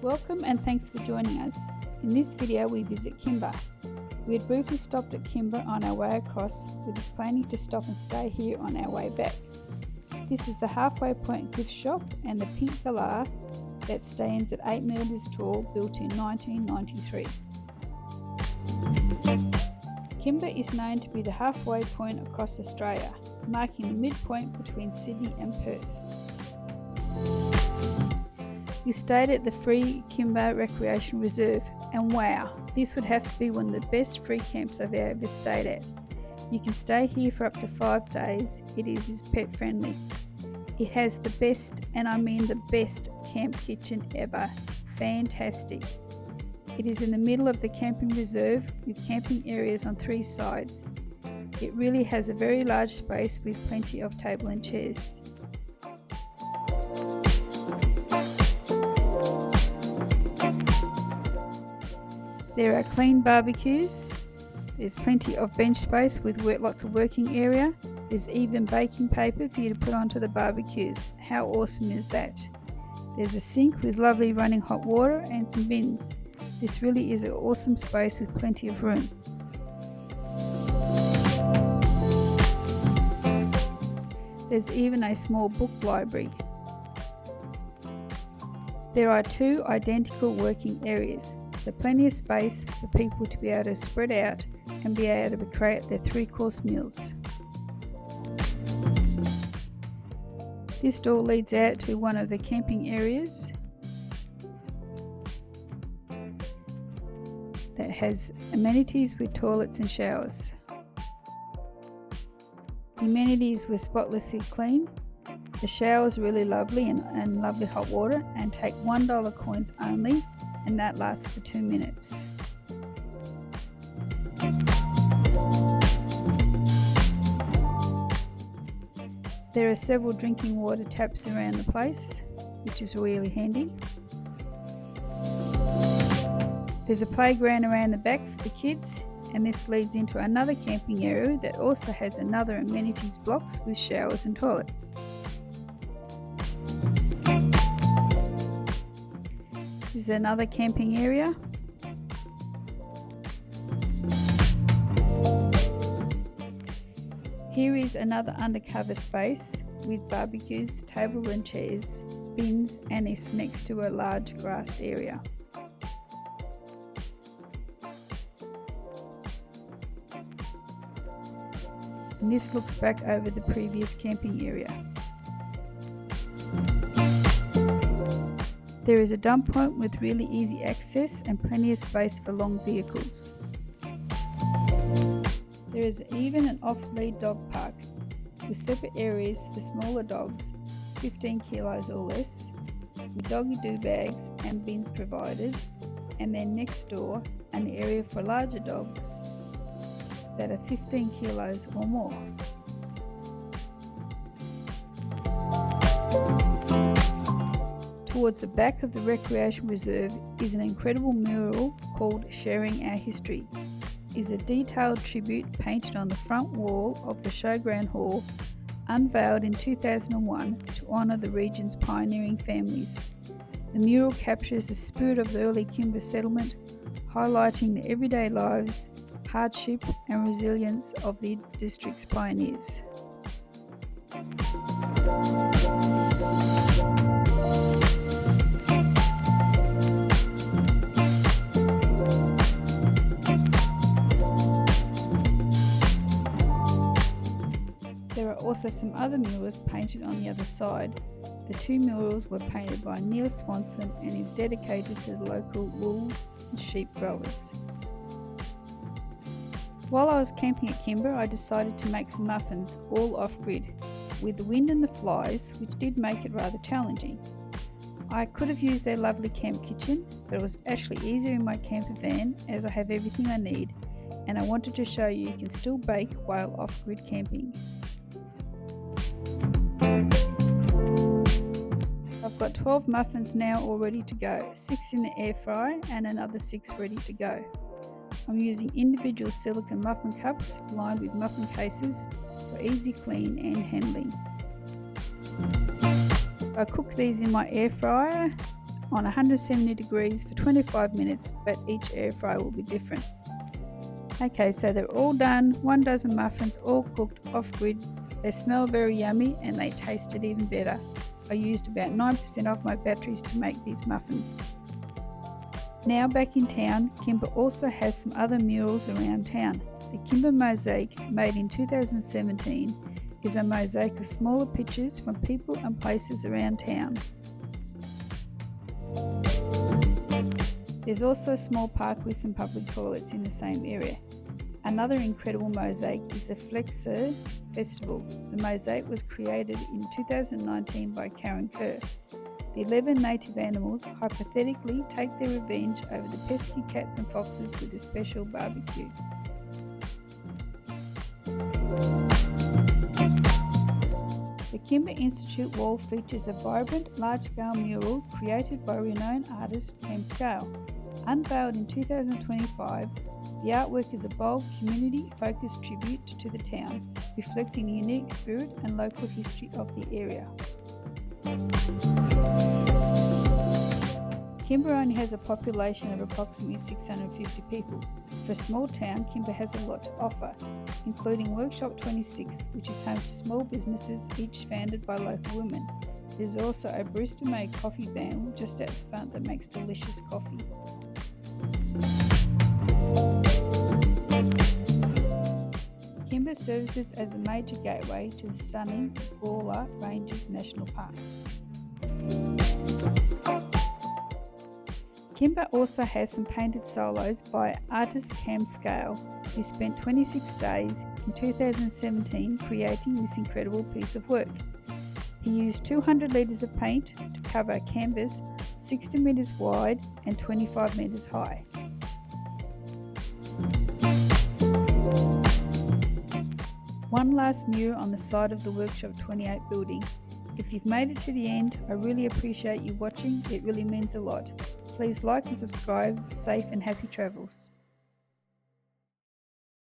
Welcome and thanks for joining us. In this video we visit Kimba. We had briefly stopped at Kimba on our way across, with us planning to stop and stay here on our way back. This is the halfway point gift shop and the pink galah that stands at 8 metres tall, built in 1993. Kimba is known to be the halfway point across Australia, marking the midpoint between Sydney and Perth. We stayed at the free Kimba Recreation Reserve, and wow, this would have to be one of the best free camps I've ever stayed at. You can stay here for up to 5 days. It is pet friendly. It has the best, and I mean the best, camp kitchen ever. Fantastic. It is in the middle of the camping reserve with camping areas on 3 sides. It really has a very large space with plenty of table and chairs. There are clean barbecues, there's plenty of bench space with lots of working area, there's even baking paper for you to put onto the barbecues. How awesome is that? There's a sink with lovely running hot water and some bins. This really is an awesome space with plenty of room. There's even a small book library. There are 2 identical working areas, so plenty of space for people to be able to spread out and be able to create their 3-course meals. This door leads out to one of the camping areas that has amenities with toilets and showers. The amenities were spotlessly clean. The showers are really lovely and lovely hot water, and take $1 coins only, and that lasts for 2 minutes. There are several drinking water taps around the place, which is really handy. There's a playground around the back for the kids, and this leads into another camping area that also has another amenities blocks with showers and toilets. This is another camping area. Here is another undercover space with barbecues, tables and chairs, bins, and is next to a large grassed area. And this looks back over the previous camping area. There is a dump point with really easy access and plenty of space for long vehicles. There is even an off-lead dog park with separate areas for smaller dogs, 15 kilos or less, with doggy do bags and bins provided, and then next door an area for larger dogs that are 15 kilos or more. Towards the back of the recreation reserve is an incredible mural called Sharing Our History. It is a detailed tribute painted on the front wall of the showground hall, unveiled in 2001 to honour the region's pioneering families. The mural captures the spirit of the early Kimba settlement, highlighting the everyday lives, hardship and resilience of the district's pioneers. There are also some other murals painted on the other side. The 2 murals were painted by Neil Swanson and is dedicated to the local wool and sheep growers. While I was camping at Kimba, I decided to make some muffins, all off-grid, with the wind and the flies, which did make it rather challenging. I could have used their lovely camp kitchen, but it was actually easier in my camper van as I have everything I need, and I wanted to show you can still bake while off-grid camping. I've got 12 muffins now all ready to go, 6 in the air fryer and another 6 ready to go. I'm using individual silicone muffin cups lined with muffin cases for easy clean and handling. I cook these in my air fryer on 170 degrees for 25 minutes, but each air fryer will be different. Okay, so they're all done. 1 dozen muffins, all cooked off-grid. They smell very yummy and they tasted even better. I used about 9% of my batteries to make these muffins. Now back in town, Kimba also has some other murals around town. The Kimba Mosaic, made in 2017, is a mosaic of smaller pictures from people and places around town. There's also a small park with some public toilets in the same area. Another incredible mosaic is the Flexer Festival. The mosaic was created in 2019 by Karen Kerr. The 11 native animals hypothetically take their revenge over the pesky cats and foxes with a special barbecue. The Kimba Institute wall features a vibrant, large-scale mural created by renowned artist Cam Scale. Unveiled in 2025, the artwork is a bold, community-focused tribute to the town, reflecting the unique spirit and local history of the area. Kimba only has a population of approximately 650 people. For a small town, Kimba has a lot to offer, including Workshop 26, which is home to small businesses, each founded by local women. There's also a barista-made coffee van just out front that makes delicious coffee. Kimba services as a major gateway to the stunning Gawler Ranges National Park. Kimba also has some painted solos by artist Cam Scale, who spent 26 days in 2017 creating this incredible piece of work. He used 200 litres of paint to cover a canvas 60 metres wide and 25 metres high. One last mural on the side of the Workshop 28 building. If you've made it to the end, I really appreciate you watching. It really means a lot. Please like and subscribe. Safe and happy travels.